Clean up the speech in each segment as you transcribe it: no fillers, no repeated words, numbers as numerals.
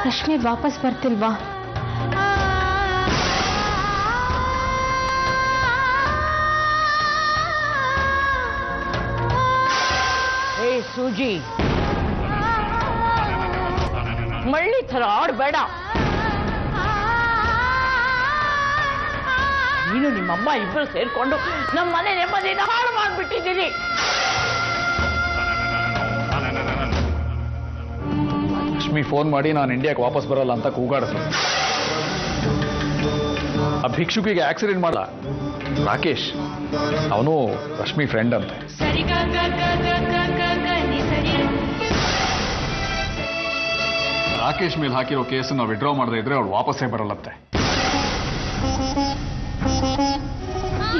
ರಶ್ಮಿ ವಾಪಸ್ ಬರ್ತಿಲ್ವಾ? ಏ ಸೂಜಿ, ಮಳ್ಳಿ ಥರ ಆಡ್ಬೇಡ. ನೀನು ನಿಮ್ಮಮ್ಮ ಇಬ್ಬರು ಸೇರ್ಕೊಂಡು ನಮ್ಮ ಮನೆ ನೆಮ್ಮದಿನ ಹಾಳು ಮಾಡ್ಬಿಟ್ಟಿದ್ದೀರಿ. ರಶ್ಮಿ ಫೋನ್ ಮಾಡಿ ನಾನು ಇಂಡಿಯಾಕ್ಕೆ ವಾಪಸ್ ಬರಲ್ಲ ಅಂತ ಕೂಗಾಡಿದ್ರು. ಆ ಭಿಕ್ಷುಕಿಗೆ ಆಕ್ಸಿಡೆಂಟ್ ಮಾಡಲ್ಲ ರಾಕೇಶ್, ಅವನು ರಶ್ಮಿ ಫ್ರೆಂಡ್ ಅಂತ. ರಾಕೇಶ್ ಮೇಲೆ ಹಾಕಿರೋ ಕೇಸನ್ನ ವಿಡ್ರಾ ಮಾಡದೇ ಇದ್ರೆ ಅವಳು ವಾಪಸ್ಸೇ ಬರಲ್ಲತ್ತೆ.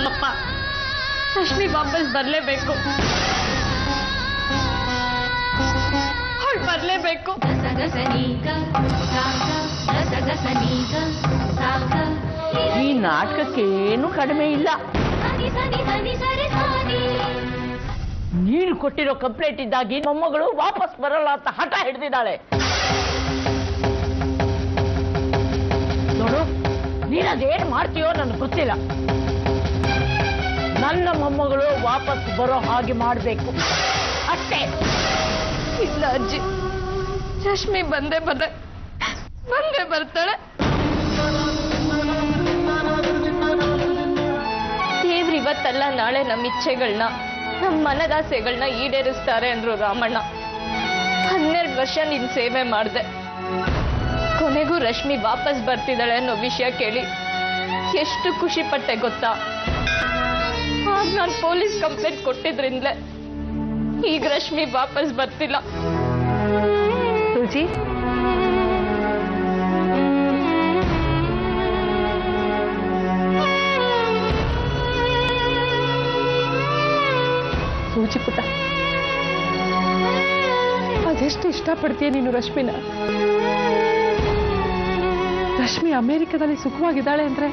ಅಪ್ಪ, ರಶ್ಮಿ ವಾಪಸ್ ಬರಲೇಬೇಕು, ಅವಳು ಬರಲೇಬೇಕು. ಈ ನಾಟಕಕ್ಕೇನು ಕಡಿಮೆ ಇಲ್ಲ. ನೀನು ಕೊಟ್ಟಿರೋ ಕಂಪ್ಲೇಂಟ್ ಇದ್ದಾಗಿ ಮೊಮ್ಮಗಳು ವಾಪಸ್ ಬರಲ್ಲ ಅಂತ ಹಠ ಹಿಡಿದಿದ್ದಾಳೆ. ನೋಡು, ನೀನದೇನು ಮಾಡ್ತೀಯೋ ನನಗೆ ಗೊತ್ತಿಲ್ಲ. ನನ್ನ ಮೊಮ್ಮಗಳು ವಾಪಸ್ ಬರೋ ಹಾಗೆ ಮಾಡಬೇಕು ಅಷ್ಟೇ. ಇಲ್ಲ ಅಜ್ಜಿ, ರಶ್ಮಿ ಬಂದೇ ಬರ್ತಾಳೆ. ದೇವ್ರು ಇವತ್ತಲ್ಲ ನಾಳೆ ನಮ್ಮ ಇಚ್ಛೆಗಳನ್ನ, ನಮ್ಮ ಮನದಾಸೆಗಳನ್ನ ಈಡೇರಿಸ್ತಾರೆ ಅಂದ್ರು ರಾಮಣ್ಣ. 12 ವರ್ಷ ನಿನ್ ಸೇವೆ ಮಾಡಿದೆ. ಕೊನೆಗೂ ರಶ್ಮಿ ವಾಪಸ್ ಬರ್ತಿದ್ದಾಳೆ ಅನ್ನೋ ವಿಷಯ ಕೇಳಿ ಎಷ್ಟು ಖುಷಿ ಪಟ್ಟೆ ಗೊತ್ತಾ? ಆಗ ನಾನು ಪೊಲೀಸ್ ಕಂಪ್ಲೇಂಟ್ ಕೊಟ್ಟಿದ್ರಿಂದಲೇ ಈಗ ರಶ್ಮಿ ವಾಪಸ್ ಬರ್ತಿಲ್ಲ. ಸೂಜಿ, ಸೂಜಿ ಪುಟ್ಟ, ಅದೆಷ್ಟು ಇಷ್ಟಪಡ್ತೀಯ ನೀನು ರಶ್ಮಿನ. ರಶ್ಮಿ ಅಮೆರಿಕದಲ್ಲಿ ಸುಖವಾಗಿದ್ದಾಳೆ ಅಂದ್ರೆ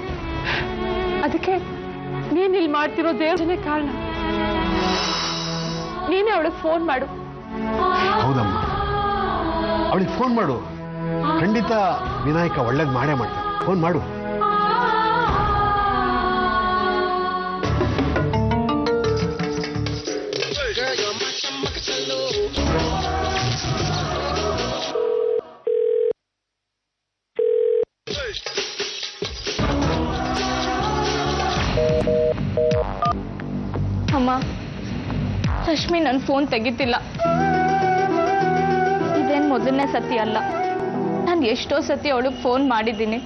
ಅದಕ್ಕೆ ನೀನ್ ಇಲ್ಲಿ ಮಾಡ್ತಿರೋ ದೇವರೇ ಕಾರಣ. ನೀನೇ ಅವಳಿಗೆ ಫೋನ್ ಮಾಡು. ಹೌದಮ್ಮ, ಅವಳಿಗೆ ಫೋನ್ ಮಾಡು. ಖಂಡಿತ ವಿನಾಯಕ ಒಳ್ಳೇದು ಮಾಡೇ ಮಾಡ್ತಾನೆ. ಫೋನ್ ಮಾಡು. ಅಮ್ಮ, ರಶ್ಮಿ ನನ್ನ ಫೋನ್ ತೆಗಿತಿಲ್ಲ. ಇದೇನು ಮೊದಲನೇ ಸತಿ ಅಲ್ಲ. ನಾನು ಎಷ್ಟೋ ಸತಿ ಅವಳಿಗೆ ಫೋನ್ ಮಾಡಿದ್ದೀನಿ.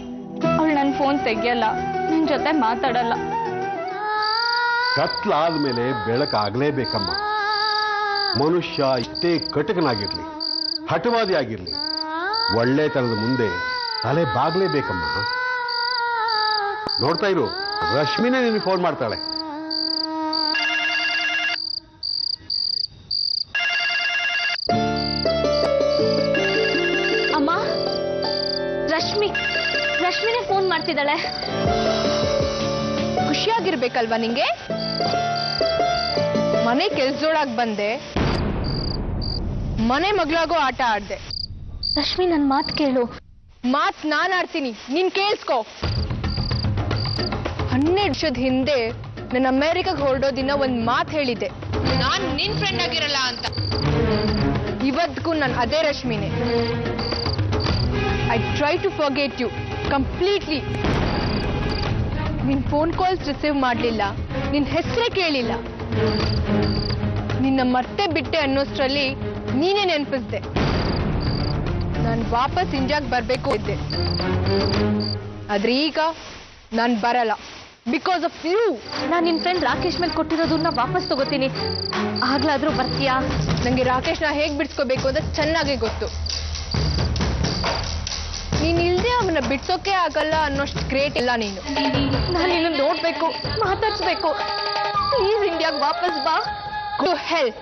ಅವಳು ನನ್ನ ಫೋನ್ ತೆಗಿಯಲ್ಲ, ನನ್ನ ಜೊತೆ ಮಾತಾಡಲ್ಲ. ಕತ್ಲಾದ್ಮೇಲೆ ಬೆಳಕಾಗಲೇಬೇಕಮ್ಮ. ಮನುಷ್ಯ ಇಷ್ಟೇ ಕಟಕನಾಗಿರ್ಲಿ, ಹಠವಾದಿ ಆಗಿರ್ಲಿ, ಒಳ್ಳೆತನದ ಮುಂದೆ ತಲೆ ಬಾಗ್ಲೇಬೇಕಮ್ಮ. ನೋಡ್ತಾ ಇರು, ರಶ್ಮಿನೇ ನಿನಗೆ ಫೋನ್ ಮಾಡ್ತಾಳೆ. ಅಮ್ಮ, ರಶ್ಮಿನೇ ಫೋನ್ ಮಾಡ್ತಿದ್ದಾಳೆ. ಖುಷಿಯಾಗಿರ್ಬೇಕಲ್ವಾ ನಿಂಗೆ? ಮನೆ ಕೆಲ್ಸದೊಳಗ್ ಬಂದೆ, ಮನೆ ಮಗಳಾಗೋ ಆಟ ಆಡ್ದೆ. ರಶ್ಮಿ, ನನ್ನ ಮಾತು ಕೇಳು. ಮಾತ್ ನಾನ್ ಆಡ್ತೀನಿ, ನೀನ್ ಕೇಳಿಸ್ಕೋ. 12 ವರ್ಷದ ಹಿಂದೆ ನನ್ನ ಅಮೆರಿಕಾಗ್ ಹೊರಡೋ ದಿನ ಒಂದ್ ಮಾತು ಹೇಳಿದ್ದೆ, ನಾನ್ ನಿನ್ ಫ್ರೆಂಡ್ ಆಗಿರಲ್ಲ ಅಂತ. ಇವತ್ತಿಗೂ ನಾನು ಅದೇ ರಶ್ಮಿನೇ. I try to forget you completely. ನಿನ್ ಫೋನ್ ಕಾಲ್ಸ್ ರಿಸೀವ್ ಮಾಡಲಿಲ್ಲ, ನಿನ್ ಹೆಸರೇ ಕೇಳಿಲ್ಲ. ನಿನ್ನ ಮತ್ತೆ ಬಿಟ್ಟೆ ಅನ್ನೋಷ್ಟರಲ್ಲಿ ನೀನೇ ನೆನಪಿಸ್ದೆ. ನಾನು ವಾಪಸ್ ಇಂಡಿಯಾಗ್ ಬರ್ಬೇಕು ಇದ್ದೆ, ಆದ್ರೆ ಈಗ ನಾನು ಬರಲ್ಲ. Because of you. ನಾನು ನಿನ್ನ ಫ್ರೆಂಡ್ ರಾಕೇಶ್ ಮೇಲೆ ಕೊಟ್ಟಿರೋದನ್ನ ವಾಪಸ್ ತಗೋತೀನಿ. ಆಗ್ಲಾದ್ರೂ ಬರ್ತೀಯಾ? ನಂಗೆ ರಾಕೇಶ್ನ ಹೇಗ್ ಬಿಡ್ಸ್ಕೋಬೇಕು ಅಂತ ಚೆನ್ನಾಗಿ ಗೊತ್ತು. ನೀನ್ ಇಲ್ದೆ ಅವನ್ನ ಬಿಡ್ಸೋಕೆ ಆಗಲ್ಲ ಅನ್ನೋಷ್ಟು ಗ್ರೇಟ್ ಇಲ್ಲ ನೀನು. ನಾನು ನಿನ್ನ ನೋಡ್ಬೇಕು, ಮಾತಾಡ್ಸ್ಬೇಕು. ಪ್ಲೀಸ್ ಇಂಡಿಯಾಗ್ ವಾಪಸ್ ಬಾ. To help.